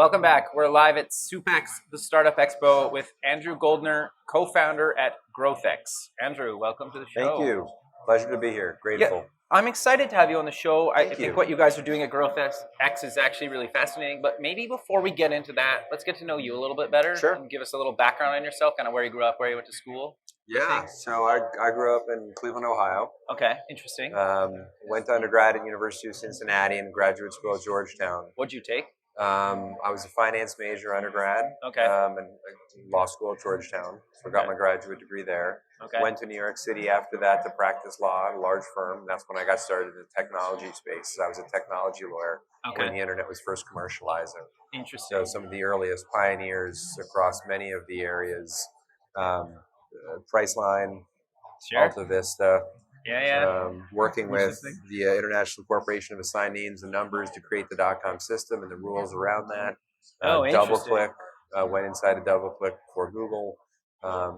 Welcome back. We're live at SUP-X, the Startup Expo, with Andrew Goldner, co-founder at GrowthX. Andrew, welcome to the show. Thank you. Pleasure to be here. Grateful. Yeah, I'm excited to have you on the show. I Thank think you. what you guys are doing at GrowthX is actually really fascinating. But maybe before we get into that, let's get to know you a little bit better. Sure. And give us a little background on yourself, kind of where you grew up, where you went to school. Yeah. So I grew up in Cleveland, Ohio. Okay, interesting. Went to undergrad at University of Cincinnati and graduate school at Georgetown. What'd you take? I was a finance major undergrad. Okay. And law school at Georgetown. So I got my graduate degree there. Okay. Went to New York City after that to practice law at a large firm. That's when I got started in the technology space. I was a technology lawyer when the internet was first commercializing. Interesting. So some of the earliest pioneers across many of the areas, Priceline, Sure. Alta Vista, working with the International Corporation of Assigned Names and Numbers to create the .com system and the rules around that. DoubleClick, went inside of DoubleClick for Google.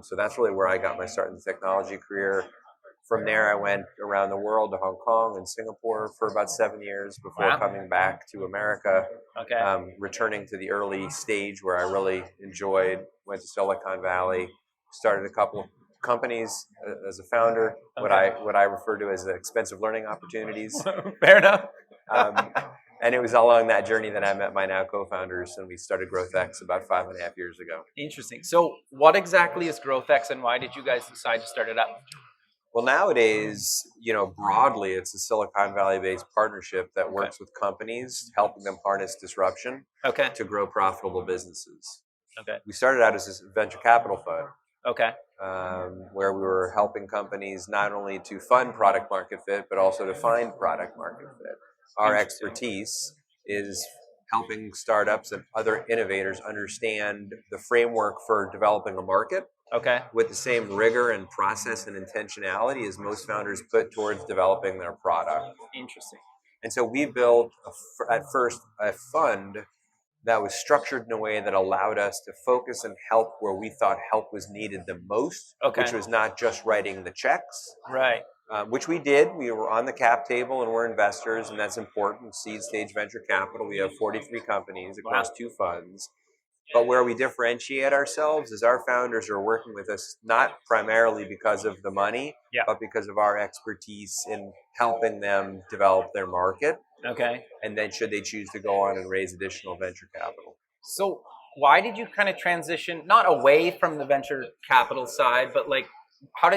So that's really where I got my start in the technology career. From there, I went around the world to Hong Kong and Singapore for about 7 years before coming back to America, returning to the early stage where I really enjoyed, went to Silicon Valley, started a couple of companies as a founder, what I refer to as expensive learning opportunities. Fair enough. And it was along that journey that I met my now co-founders, and we started GrowthX about 5.5 years ago. Interesting. So what exactly is GrowthX, and why did you guys decide to start it up? Well, nowadays, broadly, it's a Silicon Valley-based partnership that works with companies, helping them harness disruption to grow profitable businesses. We started out as a venture capital fund. Where we were helping companies not only to fund product market fit, but also to find product market fit. Our expertise is helping startups and other innovators understand the framework for developing a market with the same rigor and process and intentionality as most founders put towards developing their product. Interesting. And so we built, at first, a fund that was structured in a way that allowed us to focus and help where we thought help was needed the most, which was not just writing the checks, which we did. We were on the cap table and we're investors, and that's important. Seed stage venture capital. We have 43 companies across 2 funds. But where we differentiate ourselves is our founders are working with us not primarily because of the money, but because of our expertise in helping them develop their market. And then should they choose to go on and raise additional venture capital. So why did you kind of transition, not away from the venture capital side, but like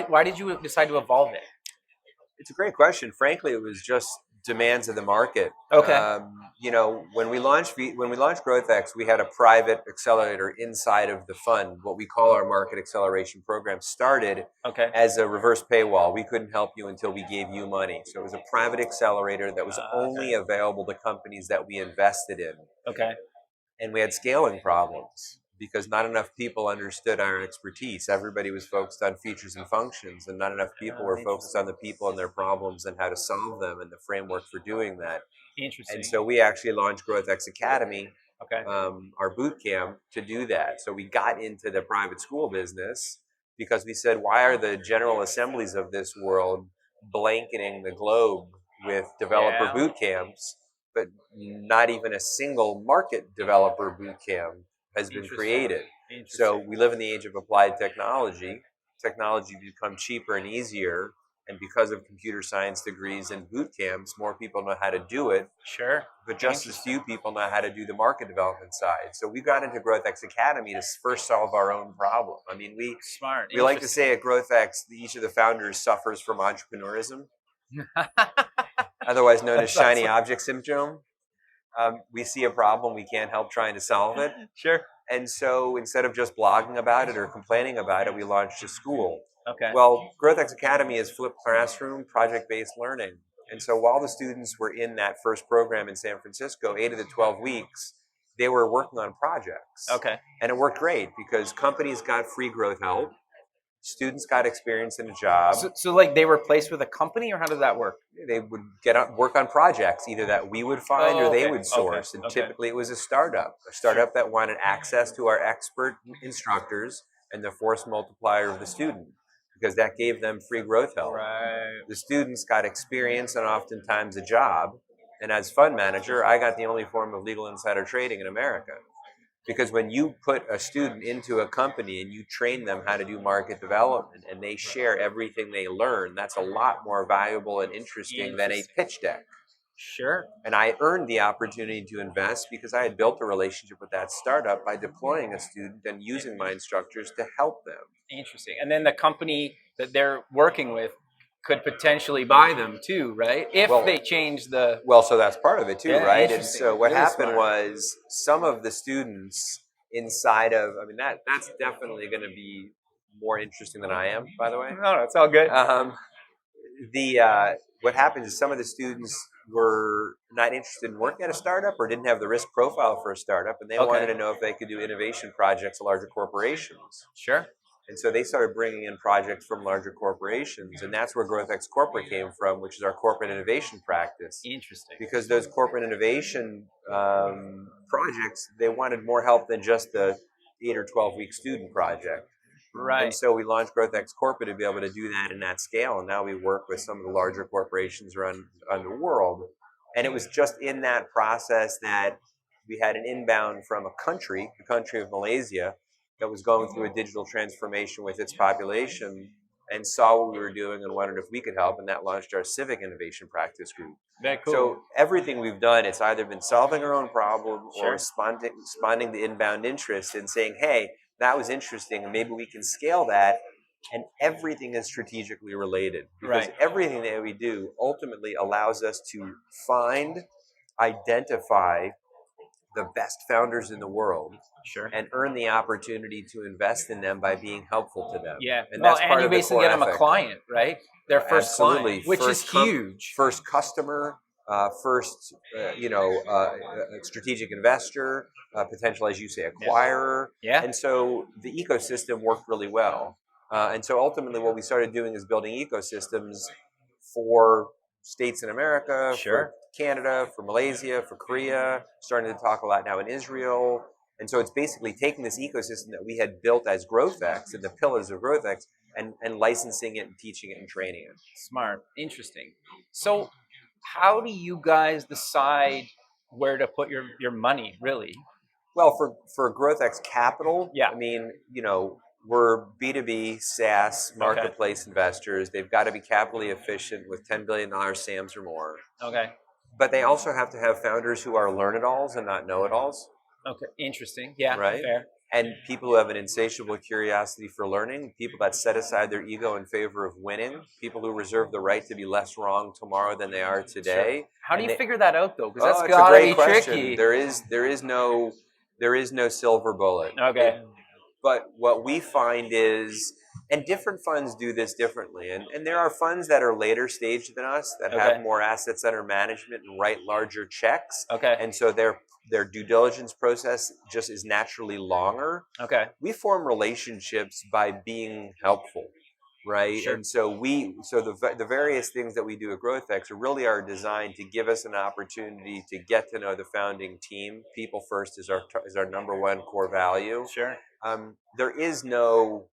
why did you decide to evolve it? It's a great question. Frankly, it was just demands of the market. When we launched GrowthX, we had a private accelerator inside of the fund. What we call our market acceleration program started as a reverse paywall. We couldn't help you until we gave you money. So it was a private accelerator that was only available to companies that we invested in. And we had scaling problems because not enough people understood our expertise. Everybody was focused on features and functions, and not enough people were focused on the people and their problems and how to solve them and the framework for doing that. Interesting. And so we actually launched GrowthX Academy, our boot camp, to do that. So we got into the private school business because we said, why are the General Assemblies of this world blanketing the globe with developer boot camps, but not even a single market developer boot camp has been created? So we live in the age of applied technology. Technology become cheaper and easier. And because of computer science degrees and boot camps, more people know how to do it. But just as few people know how to do the market development side. So we got into GrowthX Academy to first solve our own problem. I mean, we like to say at GrowthX, each of the founders suffers from entrepreneurism, otherwise known as shiny object syndrome. We see a problem, we can't help trying to solve it. And so instead of just blogging about it or complaining about it, we launched a school. Well, GrowthX Academy is flipped classroom, project-based learning. And so while the students were in that first program in San Francisco, 8 of the 12 weeks, they were working on projects. And it worked great because companies got free growth help. Students got experience in a job. So like they were placed with a company, or how did that work? They would work on projects, either that we would find or they would source. And typically it was a startup that wanted access to our expert instructors and the force multiplier of the student, because that gave them free growth help. The students got experience and oftentimes a job. And as fund manager, I got the only form of legal insider trading in America. Because when you put a student into a company and you train them how to do market development and they share everything they learn, that's a lot more valuable and interesting than a pitch deck. Sure. And I earned the opportunity to invest because I had built a relationship with that startup by deploying a student and using my instructors to help them. Interesting. And then the company that they're working with could potentially buy them too, right? If they change the... Well, so that's part of it too, right? And so what Really happened smart. was some of the students inside of, I mean, that's definitely going to be more interesting than I am, by the way. No, it's all good. What happens is some of the students were not interested in working at a startup or didn't have the risk profile for a startup, and they wanted to know if they could do innovation projects at larger corporations. Sure. And so they started bringing in projects from larger corporations, and that's where GrowthX Corporate came from, which is our corporate innovation practice. Interesting. Because those corporate innovation projects, they wanted more help than just the 8 or 12-week student project. Right. And so we launched GrowthX Corporate to be able to do that in that scale, and now we work with some of the larger corporations around the world. And it was just in that process that we had an inbound from a country, the country of Malaysia, that was going through a digital transformation with its population and saw what we were doing and wondered if we could help, and that launched our civic innovation practice group. Very cool. So everything we've done, it's either been solving our own problem or responding to inbound interest and saying, hey, that was interesting, and maybe we can scale that. And everything is strategically related because everything that we do ultimately allows us to find, identify the best founders in the world, and earn the opportunity to invest in them by being helpful to them. Yeah, and that's part you of the basically core get them ethic. a client, right? Their first client, which is huge. First customer, first strategic investor, potential, as you say, acquirer. Yeah. And so the ecosystem worked really well. And so ultimately what we started doing is building ecosystems for states in America, for Canada, for Malaysia, for Korea, starting to talk a lot now in Israel. And so it's basically taking this ecosystem that we had built as GrowthX and the pillars of GrowthX and licensing it and teaching it and training it. Smart. Interesting. So how do you guys decide where to put your money, really? Well, for GrowthX Capital, I mean, we're B2B SaaS marketplace investors. They've got to be capitally efficient with $10 billion SAMs or more. Okay. But they also have to have founders who are learn-it-alls and not know-it-alls. Okay. Interesting. Yeah. Right. Fair. And people who have an insatiable curiosity for learning, people that set aside their ego in favor of winning, people who reserve the right to be less wrong tomorrow than they are today. Sure. How do you figure that out, though? Because that's it's gotta a great be question. tricky. There is no silver bullet. Okay. But what we find is, and different funds do this differently, and there are funds that are later stage than us that have more assets under management and write larger checks. Okay. And so their due diligence process just is naturally longer. Okay. We form relationships by being helpful, right? Sure. And so the various things that we do at GrowthX are designed to give us an opportunity to get to know the founding team. People first is our number one core value. Sure. There is no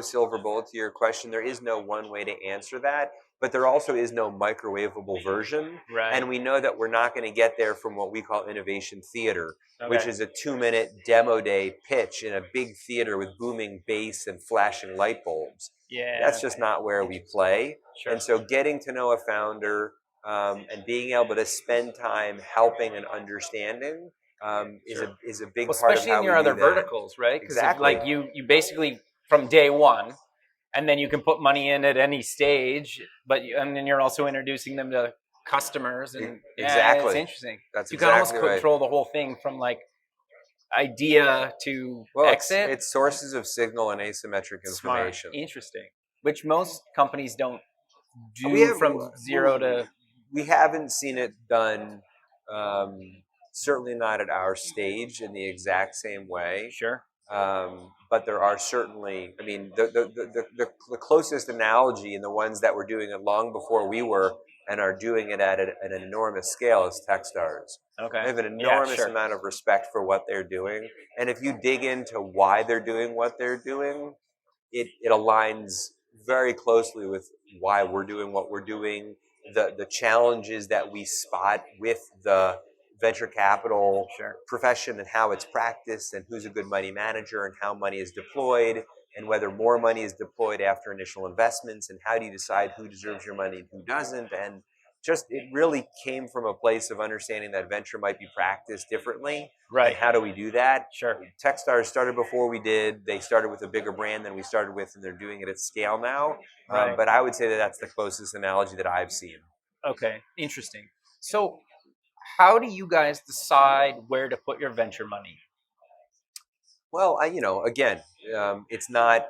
silver bullet to your question. There is no one way to answer that. But there also is no microwavable version. Right. And we know that we're not going to get there from what we call innovation theater, which is a 2-minute demo day pitch in a big theater with booming bass and flashing light bulbs. Yeah. That's just not where we play. Sure. And so getting to know a founder and being able to spend time helping and understanding is a big part of how we do that. Especially in your other verticals, right? Exactly. Like you basically from day one, and then you can put money in at any stage, and then you're also introducing them to customers, and exactly, it's interesting. That's you can almost control the whole thing from like idea to exit. It's sources of signal and asymmetric information. Smart. Interesting, which most companies don't do from zero to. We haven't seen it done. Certainly not at our stage in the exact same way. Sure. But there are certainly, I mean, the closest analogy and the ones that were doing it long before we were and are doing it at an enormous scale is Techstars. Okay. They have an enormous amount of respect for what they're doing. And if you dig into why they're doing what they're doing, it aligns very closely with why we're doing what we're doing, the challenges that we spot with the venture capital Sure. profession and how it's practiced and who's a good money manager and how money is deployed and whether more money is deployed after initial investments and how do you decide who deserves your money and who doesn't. And just it really came from a place of understanding that venture might be practiced differently. Right. And how do we do that? Sure. Techstars started before we did. They started with a bigger brand than we started with, and they're doing it at scale now. Right. But I would say that that's the closest analogy that I've seen. Okay, interesting. So how do you guys decide where to put your venture money? Well, again, it's not,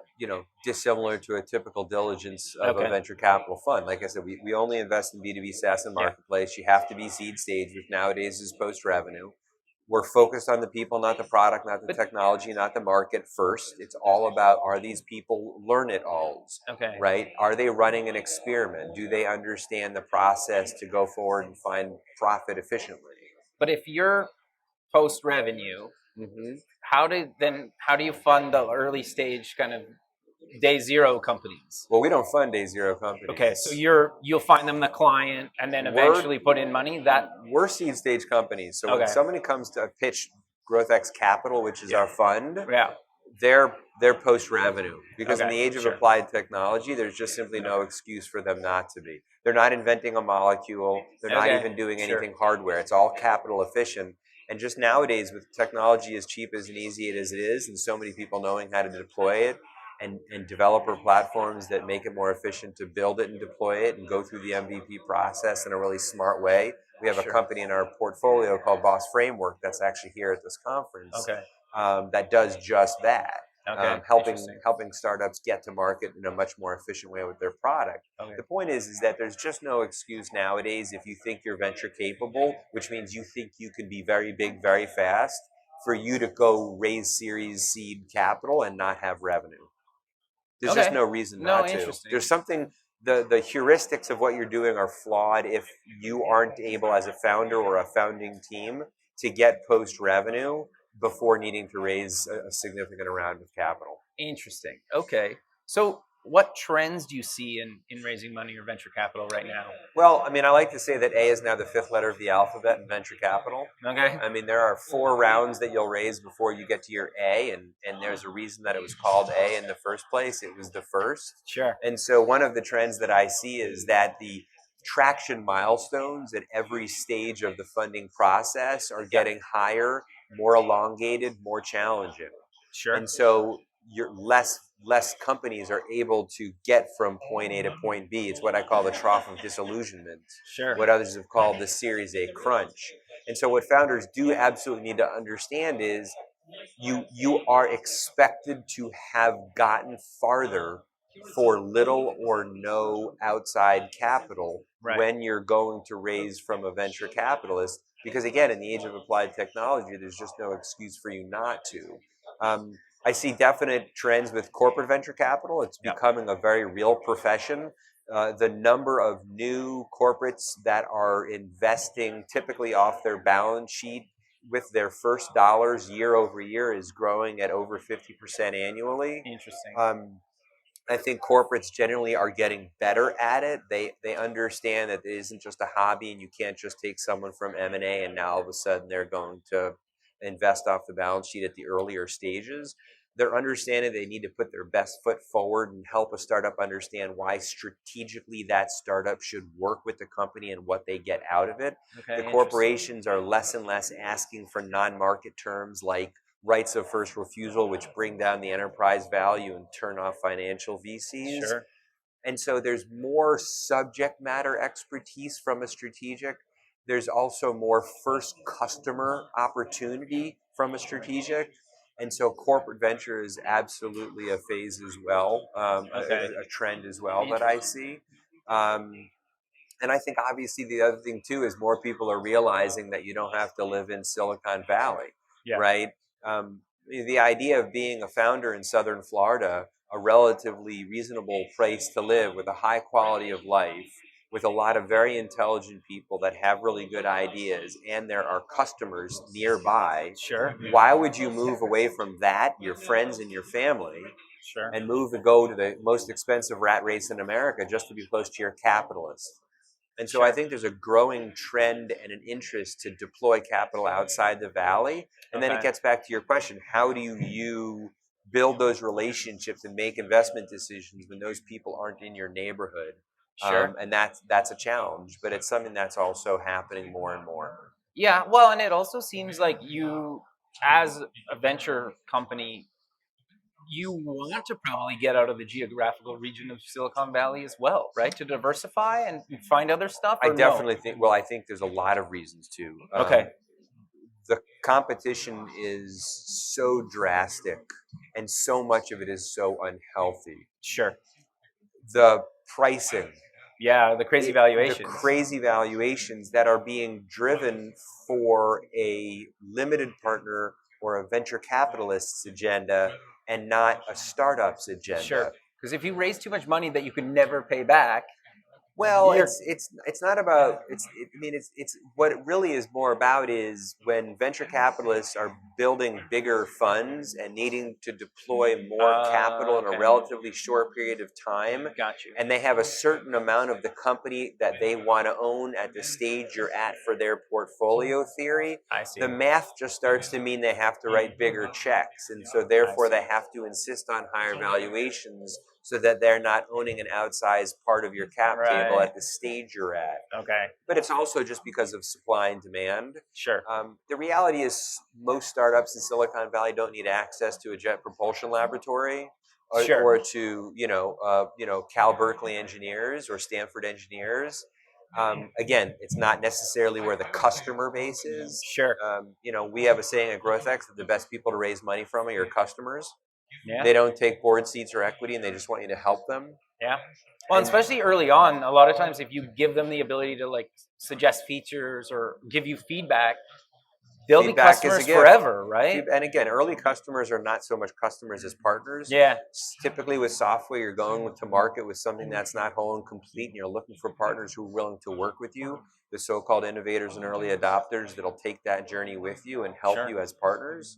dissimilar to a typical diligence of a venture capital fund. Like I said, we only invest in B2B SaaS and marketplace. You have to be seed stage, which nowadays is post-revenue. We're focused on the people, not the product, not the technology, not the market first. It's all about, are these people learn-it-alls, right? Are they running an experiment? Do they understand the process to go forward and find profit efficiently? But if you're post-revenue, how do you fund the early stage kind of day zero companies? Well, we don't fund day zero companies. Okay, so you'll find them the client and then eventually put in money. We're seed stage companies. So when somebody comes to pitch GrowthX Capital, which is our fund, they're post revenue because in the age of applied technology, there's just simply no excuse for them not to be. They're not inventing a molecule. They're not even doing anything hardware. It's all capital efficient. And just nowadays, with technology as cheap as and easy as it is, and so many people knowing how to deploy it, and developer platforms that make it more efficient to build it and deploy it and go through the MVP process in a really smart way. We have a company in our portfolio called Boss Framework that's actually here at this conference that does just that. Helping startups get to market in a much more efficient way with their product. The point is that there's just no excuse nowadays if you think you're venture capable, which means you think you can be very big very fast, for you to go raise series seed capital and not have revenue. There's just no reason not to. There's something, the heuristics of what you're doing are flawed if you aren't able as a founder or a founding team to get post-revenue before needing to raise a significant amount of capital. Interesting. Okay. So what trends do you see in raising money or venture capital right now? Well, I like to say that A is now the 5th letter of the alphabet in venture capital. There are 4 rounds that you'll raise before you get to your A, and there's a reason that it was called A in the first place. It was the first. Sure. And so one of the trends that I see is that the traction milestones at every stage of the funding process are getting higher, more elongated, more challenging. Sure. And so you're less companies are able to get from point A to point B. It's what I call the trough of disillusionment. Sure. What others have called the Series A crunch. And so what founders do absolutely need to understand is you are expected to have gotten farther for little or no outside capital when you're going to raise from a venture capitalist. Because again, in the age of applied technology, there's just no excuse for you not to. I see definite trends with corporate venture capital. It's becoming a very real profession. The number of new corporates that are investing typically off their balance sheet with their first dollars year over year is growing at over 50% annually. Interesting. I think corporates generally are getting better at it. They understand that it isn't just a hobby and you can't just take someone from M&A and now all of a sudden they're going to invest off the balance sheet at the earlier stages. They're understanding they need to put their best foot forward and help a startup understand why strategically that startup should work with the company and what they get out of it. The corporations are less and less asking for non-market terms like rights of first refusal, which bring down the enterprise value and turn off financial VCs. Sure. And so there's more subject matter expertise from a strategic. There's also more first customer opportunity from a strategic. And so corporate venture is absolutely a phase as well, a trend as well that I see. And I think obviously the other thing too is more people are realizing that you don't have to live in Silicon Valley, right? The idea of being a founder in Southern Florida, a relatively reasonable place to live with a high quality of life, with a lot of very intelligent people that have really good ideas, and there are customers nearby. Sure. Why would you move away from that, your friends and your family, and move and go to the most expensive rat race in America just to be close to your capitalist? And so I think there's a growing trend and an interest to deploy capital outside the Valley. And then it gets back to your question, how do you build those relationships and make investment decisions when those people aren't in your neighborhood? Sure. And that's a challenge, but it's something that's also happening more and more. Yeah, well, and it also seems like you, as a venture company, you want to probably get out of the geographical region of Silicon Valley as well, right? To diversify and find other stuff? I definitely think, well, I think there's a lot of reasons too. Okay. The competition is so drastic and so much of it is so unhealthy. Sure. The pricing. Yeah, the crazy valuations. The crazy valuations that are being driven for a limited partner or a venture capitalist's agenda and not a startup's agenda. Sure. Because if you raise too much money that you can never pay back, well, it's not about it's what it really is more about is when venture capitalists are building bigger funds and needing to deploy more capital in a relatively short period of time. Got you. And they have a certain amount of the company that they want to own at the stage you're at for their portfolio theory. I see. The math just starts to mean they have to write bigger checks, and so therefore they have to insist on higher valuations, so that they're not owning an outsized part of your cap table at the stage you're at. Okay. But it's also just because of supply and demand. Sure. The reality is most startups in Silicon Valley don't need access to a jet propulsion laboratory or to, Cal Berkeley engineers or Stanford engineers. Again, it's not necessarily where the customer base is. Sure. We have a saying at GrowthX that the best people to raise money from are your customers. Yeah. They don't take board seats or equity, and they just want you to help them. Yeah. Well, and especially early on, a lot of times if you give them the ability to suggest features or give you feedback, they'll be customers forever, right? And again, early customers are not so much customers as partners. Yeah. Typically with software, you're going to market with something that's not whole and complete, and you're looking for partners who are willing to work with you, the so-called innovators and early adopters that'll take that journey with you and help you as partners.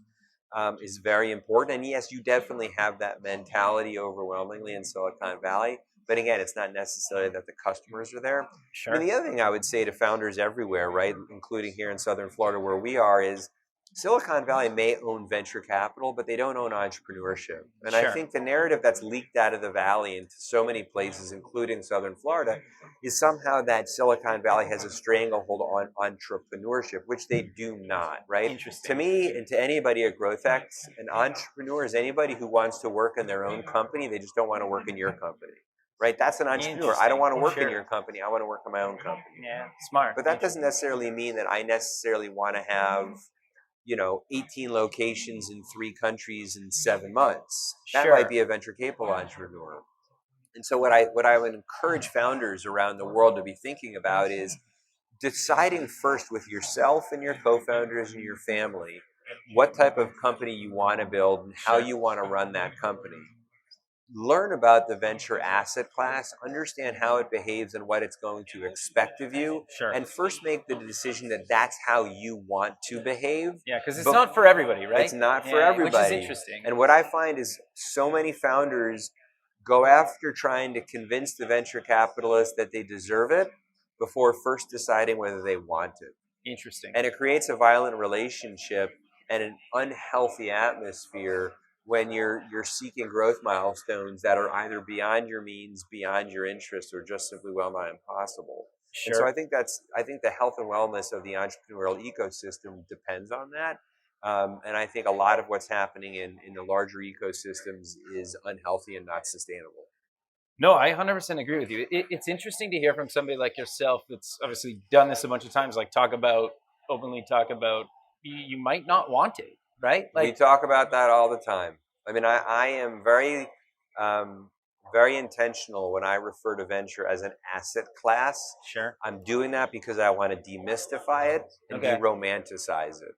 Is very important. And yes, you definitely have that mentality overwhelmingly in Silicon Valley. But again, it's not necessarily that the customers are there. Sure. I mean, the other thing I would say to founders everywhere, right, including here in Southern Florida where we are, is Silicon Valley may own venture capital, but they don't own entrepreneurship. And I think the narrative that's leaked out of the Valley into so many places, including Southern Florida, is somehow that Silicon Valley has a stranglehold on entrepreneurship, which they do not, right? Interesting. To me and to anybody at GrowthX, an entrepreneur is anybody who wants to work in their own company. They just don't want to work in your company, right? That's an entrepreneur. I don't want to work in your company. I want to work in my own company. Yeah, smart. But that doesn't necessarily mean that I necessarily want to have 18 locations in 3 countries in 7 months. That might be a venture capital entrepreneur. And so what I would encourage founders around the world to be thinking about is deciding first with yourself and your co-founders and your family what type of company you want to build and how you want to run that company. Learn about the venture asset class, understand how it behaves and what it's going to expect of you, and first make the decision that that's how you want to behave. Yeah, because it's not for everybody, right? It's not for everybody. Which is interesting. And what I find is so many founders go after trying to convince the venture capitalists that they deserve it before first deciding whether they want it. Interesting. And it creates a violent relationship and an unhealthy atmosphere when you're seeking growth milestones that are either beyond your means, beyond your interests, or just simply well nigh impossible. Sure. And so I think the health and wellness of the entrepreneurial ecosystem depends on that. And I think a lot of what's happening in the larger ecosystems is unhealthy and not sustainable. No, I 100% agree with you. It's interesting to hear from somebody like yourself that's obviously done this a bunch of times, openly talk about you might not want it, right? We talk about that all the time. I mean, I am very, very intentional when I refer to venture as an asset class. Sure. I'm doing that because I want to demystify it and de-romanticize it.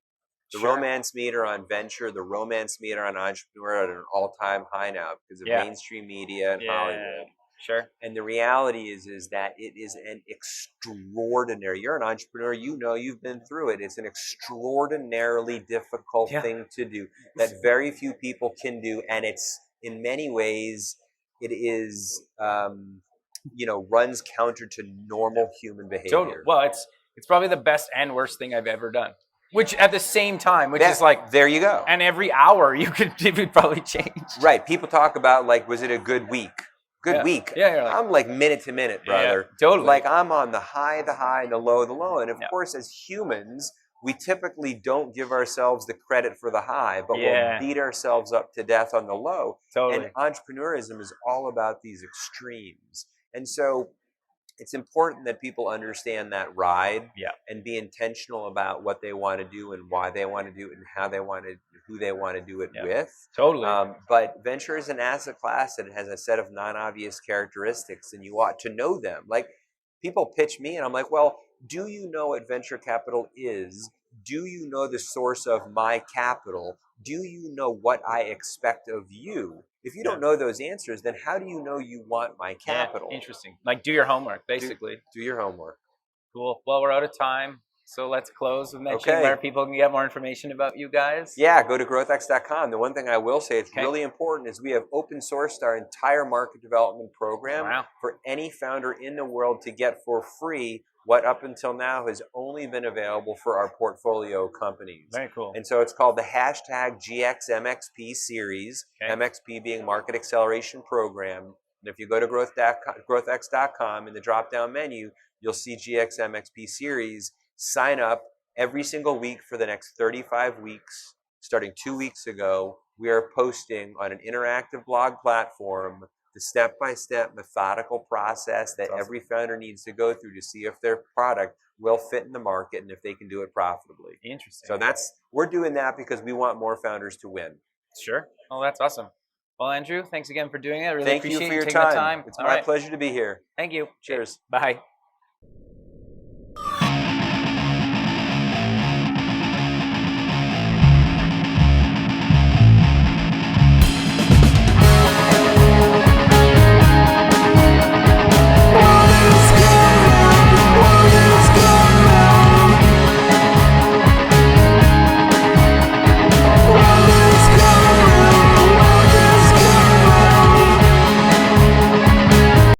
The romance meter on venture, the romance meter on entrepreneur are at an all-time high now because of mainstream media and Hollywood. Sure. And the reality is that it is an extraordinary, you're an entrepreneur, you've been through it. It's an extraordinarily difficult thing to do that very few people can do. And it's, in many ways, it is runs counter to normal human behavior. Totally. Well, it's probably the best and worst thing I've ever done. Which at the same time, which is like, there you go. And every hour it would probably change. Right. People talk about like, was it a good week? Good week. Yeah. I'm like minute to minute, brother. Yeah, totally. Like I'm on the high, and the low. And of course, as humans, we typically don't give ourselves the credit for the high, but we'll beat ourselves up to death on the low. Totally. And entrepreneurism is all about these extremes. And so it's important that people understand that ride and be intentional about what they want to do and why they want to do it and how they want to, who they want to do it with. Totally. But venture is an asset class that has a set of non-obvious characteristics, and you ought to know them. Like people pitch me, and I'm like, well, do you know what venture capital is? Do you know the source of my capital? Do you know what I expect of you? If you don't know those answers, then how do you know you want my capital? Interesting. Like do your homework, basically. Do your homework. Cool. Well, we're out of time. So let's close with mentioning where people can get more information about you guys. Yeah, go to growthx.com. The one thing I will say, it's really important, is we have open sourced our entire market development program for any founder in the world to get for free what up until now has only been available for our portfolio companies. Very cool. And so it's called the #GXMXP series, MXP being Market Acceleration Program. And if you go to growthx.com, in the drop-down menu, you'll see GXMXP series. Sign up every single week for the next 35 weeks. Starting 2 weeks ago, we are posting on an interactive blog platform the step-by-step methodical process that every founder needs to go through to see if their product will fit in the market and if they can do it profitably. Interesting. So we're doing that because we want more founders to win. Sure. Oh, that's awesome. Well, Andrew, thanks again for doing it. I really appreciate you for your taking the time. It's my pleasure to be here. Thank you. Cheers. Bye.